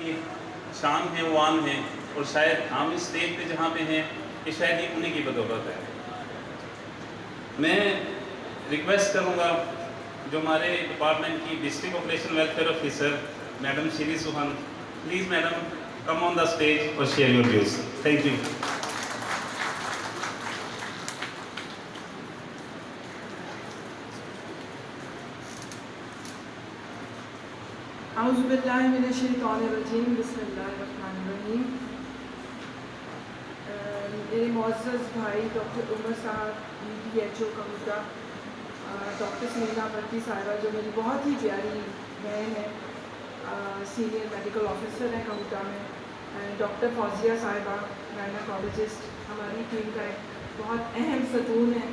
کی شان ہے وہ عام ہے، اور شاید عام اسٹیج پہ جہاں پہ ہیں کہ شاید یہ انہیں کی بدولت ہے۔ میں ریکویسٹ کروں گا جو ہمارے ڈپارٹمنٹ کی district operation welfare officer madam Shri Sohan, please madam come on the stage اور share your views. Thank you. اعوذ باللہ من الشیطان الرجیم، بسم اللہ الرحمن الرحیم۔ میرے معزز بھائی ڈاکٹر عمر صاحب EDHO کہوٹہ، ڈاکٹر سمینا بھٹی صاحبہ جو میری بہت ہی پیاری بہن ہے، سینئر میڈیکل آفیسر ہیں کہوٹہ میں، ڈاکٹر فوزیہ صاحبہ گائنیکالوجسٹ، ہماری ٹیم کا ایک بہت اہم ستون ہے،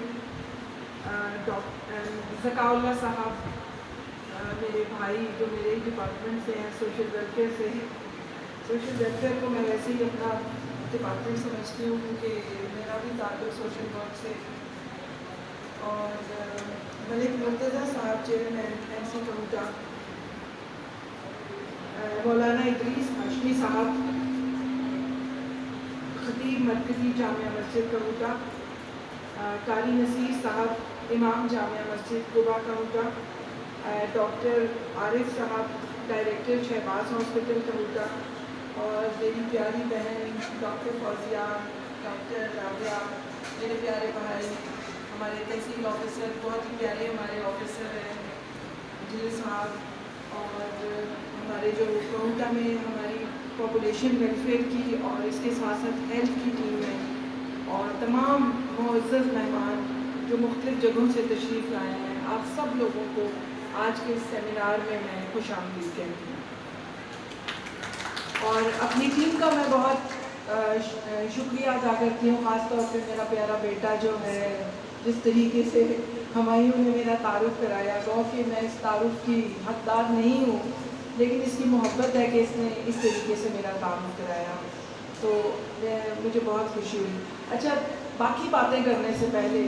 ذکاء اللہ صاحب میرے بھائی جو میرے ہی ڈپارٹمنٹ سے ہیں، سوشل ویلفیئر سے۔ سوشل ویلفیئر کو میں ویسے ہی اپنا ڈپارٹمنٹ سمجھتی ہوں کیونکہ میرا بھی تعلق سوشل ورک سے۔ اور ملک مرتضیٰ صاحب چیئرمین MC کہوٹہ، مولانا ادریس ہاشمی صاحب خطیب مرکزی جامعہ مسجد کہوٹہ، قاری نصیر صاحب امام جامعہ مسجد قبا کہوٹہ، ڈاکٹر عارف صاحب ڈائریکٹر شہباز ہاسپٹل کہوٹہ، اور میری پیاری بہن ڈاکٹر فوزیہ، ڈاکٹر رابعہ، میرے پیارے بھائی ہمارے تحصیل آفیسر، بہت ہی پیارے ہمارے آفیسر ہیں جی صاحب، اور ہمارے جو کہوٹہ میں ہماری پاپولیشن ویلفیئر کی اور اس کے ساتھ ساتھ ہیلتھ کی ٹیم ہے، اور تمام معزز مہمان جو مختلف جگہوں سے تشریف لائے ہیں، آپ سب لوگوں کو آج کے اس سیمینار میں خوش آمدید کہتی ہوں۔ اور اپنی ٹیم کا میں بہت شکریہ ادا کرتی ہوں، خاص طور پہ میرا پیارا بیٹا جو ہے، جس طریقے سے ہمایوں نے میرا تعارف کرایا، گو کہ میں اس تعارف کی حقدار نہیں ہوں، لیکن اس کی محبت ہے کہ اس نے اس طریقے سے میرا تعارف کرایا، تو مجھے بہت خوشی ہوئی۔ اچھا، باقی باتیں کرنے سے پہلے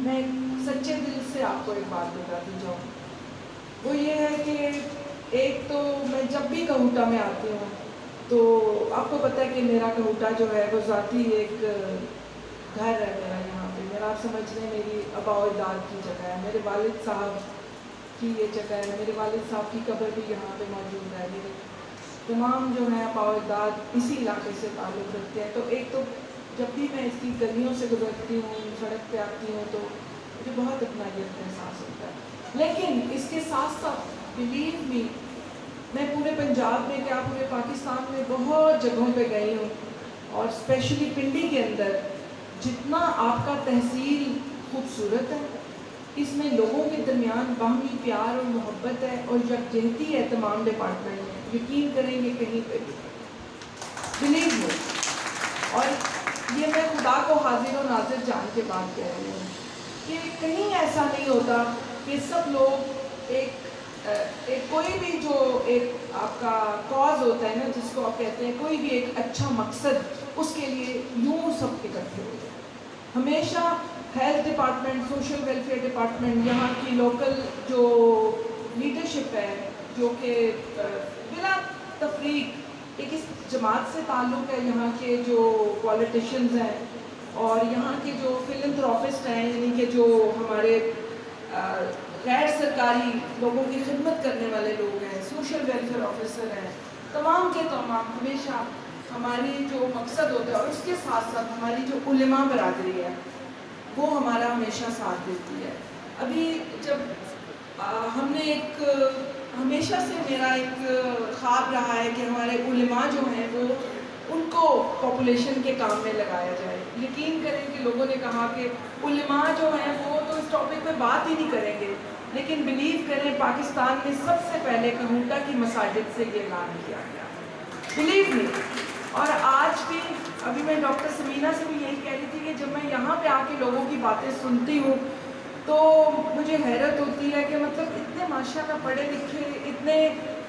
میں سچے دل سے آپ کو ایک بات بتاتی جاؤں، وہ یہ ہے کہ ایک تو میں جب بھی کہوٹہ میں آتی ہوں تو آپ کو پتہ ہے کہ میرا کہوٹہ جو ہے وہ ذاتی ایک گھر ہے میرا یہاں پہ، میرا آپ سمجھ لیں میری آباء و اجداد کی جگہ ہے، میرے والد صاحب کی یہ جگہ ہے، میرے والد صاحب کی قبر بھی یہاں پہ موجود ہے، میرے تمام جو ہیں آباء و اجداد اسی علاقے سے تعلق رکھتے ہیں۔ تو ایک تو جب بھی میں اس کی گلیوں سے گزرتی ہوں، سڑک پہ آتی ہوں، تو مجھے بہت اپنائیت کا احساس ہوتا ہے۔ لیکن اس کے ساتھ ساتھ بلیو می، میں پورے پنجاب میں کیا پورے پاکستان میں بہت جگہوں پہ گئی ہوں، اور اسپیشلی پنڈی کے اندر جتنا آپ کا تحصیل خوبصورت ہے، اس میں لوگوں کے درمیان باہمی پیار اور محبت ہے اور یکجہتی ہے تمام ڈپارٹمنٹ میں، یقین کریں گے کہیں پہ بھی، بلیو می۔ اور یہ میں خدا کو حاضر و ناظر جان کے بات کہہ رہی ہوں کہ کہیں ایسا نہیں ہوتا کہ سب لوگ ایک کوئی بھی جو ایک آپ کا کاز ہوتا ہے نا، جس کو آپ کہتے ہیں کوئی بھی ایک اچھا مقصد، اس کے لیے یوں سب اکٹھے ہو جائے۔ ہمیشہ health department, social welfare department, یہاں کی لوکل جو لیڈرشپ ہے، جو کہ بلا تفریق ایک اس جماعت سے تعلق ہے، یہاں کے جو پولیٹیشنز ہیں اور یہاں کے جو فلنتھراپسٹ ہیں، یعنی کہ جو ہمارے غیر سرکاری لوگوں کی خدمت کرنے والے لوگ ہیں، سوشل ویلفیئر آفیسر ہیں، تمام کے تمام ہمیشہ ہماری جو مقصد ہوتا ہے، اور اس کے ساتھ ساتھ ہماری جو علماء برادری ہے وہ ہمارا ہمیشہ ساتھ دیتی ہے۔ ابھی جب ہم نے ایک ہمیشہ سے میرا ایک خواب رہا ہے کہ ہمارے علماء جو ہیں وہ ان کو پاپولیشن کے کام میں لگایا جائے۔ یقین کریں کہ لوگوں نے کہا کہ علماء جو ہیں وہ تو اس ٹاپک پہ بات ہی نہیں کریں گے، لیکن بلیو کریں پاکستان میں سب سے پہلے کہوٹہ کی مساجد سے یہ اعلان کیا گیا، بلیو می۔ اور آج بھی ابھی میں ڈاکٹر سمینا سے بھی یہی کہہ رہی تھی کہ جب میں یہاں پہ آ کے لوگوں کی باتیں سنتی ہوں تو مجھے حیرت ہوتی ہے کہ مطلب اتنے ماشاءاللہ پڑھے لکھے، اتنے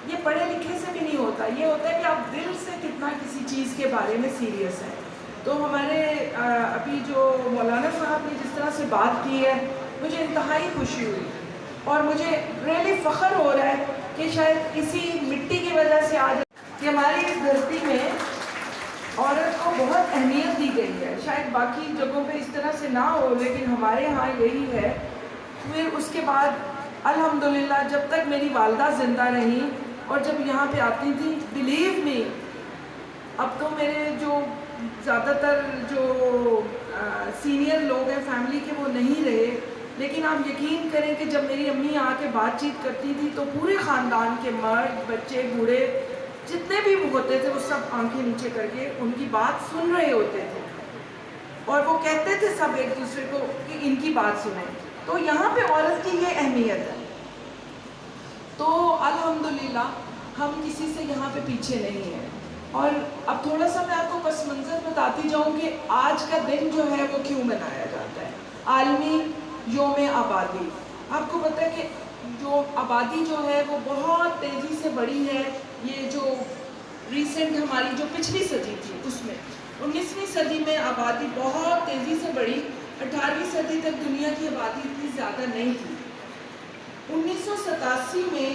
یہ پڑھے لکھے سے بھی نہیں ہوتا، یہ ہوتا ہے کہ آپ دل سے کتنا کسی چیز کے بارے میں سیریس ہیں۔ تو ہمارے ابھی جو مولانا صاحب نے جس طرح سے بات کی ہے، مجھے انتہائی خوشی ہوئی، اور مجھے ریئلی فخر ہو رہا ہے کہ شاید اسی مٹی کی وجہ سے آج کہ ہماری اس دھرتی میں عورت کو بہت اہمیت دی گئی ہے. شاید باقی جگہوں پہ اس طرح سے نہ ہو لیکن ہمارے ہاں یہی ہے. پھر اس کے بعد الحمدللہ جب تک میری والدہ زندہ رہیں اور جب یہاں پہ آتی تھی، بلیو می، اب تو میرے جو زیادہ تر جو سینئر لوگ ہیں فیملی کے وہ نہیں رہے، لیکن آپ یقین کریں کہ جب میری امی آ کے بات چیت کرتی تھی تو پورے خاندان کے مرد، بچے، بوڑھے جتنے بھی ہوتے تھے وہ سب آنکھیں نیچے کر کے ان کی بات سن رہے ہوتے تھے اور وہ کہتے تھے سب ایک دوسرے کو کہ ان کی بات سنیں. تو یہاں پہ عورت کی یہ اہمیت ہے. تو الحمدللہ ہم کسی سے یہاں پہ پیچھے نہیں ہیں. اور اب تھوڑا سا میں آپ کو پس منظر بتاتی جاؤں کہ آج کا دن جو ہے وہ کیوں منایا جاتا ہے. عالمی یوم آبادی. آپ کو پتہ ہے کہ جو آبادی جو ہے وہ بہت تیزی سے بڑھی ہے. یہ جو ریسنٹ ہماری جو پچھلی صدی تھی اس میں 19ویں صدی میں آبادی بہت تیزی سے بڑھی. 18ویں صدی تک دنیا کی آبادی اتنی زیادہ نہیں تھی. 1987 میں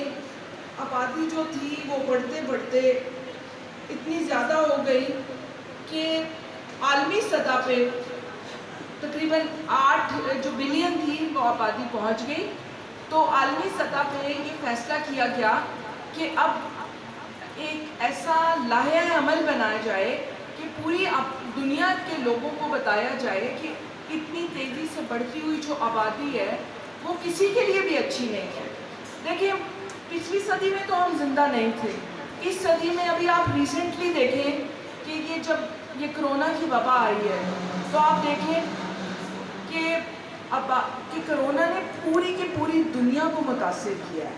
آبادی جو تھی وہ بڑھتے بڑھتے اتنی زیادہ ہو گئی کہ عالمی سطح پہ تقریباً 8 جو بلین تھی وہ آبادی پہنچ گئی. تو عالمی سطح پہ یہ فیصلہ کیا گیا کہ اب ایک ایسا لائحہ عمل بنایا جائے کہ پوری دنیا کے لوگوں کو بتایا جائے کہ اتنی تیزی سے بڑھتی ہوئی جو آبادی ہے وہ کسی کے لیے بھی اچھی نہیں ہے. دیکھیں پچھلی صدی میں تو ہم زندہ نہیں تھے. اس صدی میں ابھی آپ ریسنٹلی دیکھیں کہ یہ جب یہ کرونا کی وبا آئی ہے تو آپ دیکھیں کہ کرونا نے پوری کی پوری دنیا کو متاثر کیا ہے.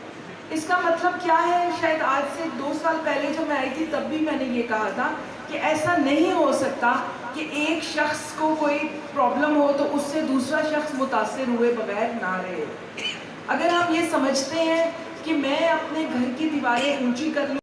اس کا مطلب کیا ہے؟ شاید آج سے 2 سال پہلے جب میں آئی تھی تب بھی میں نے یہ کہا تھا کہ ایسا نہیں ہو سکتا کہ ایک شخص کو کوئی پرابلم ہو تو اس سے دوسرا شخص متاثر ہوئے بغیر نہ رہے. اگر ہم یہ سمجھتے ہیں کہ میں اپنے گھر کی دیواریں اونچی کر لوں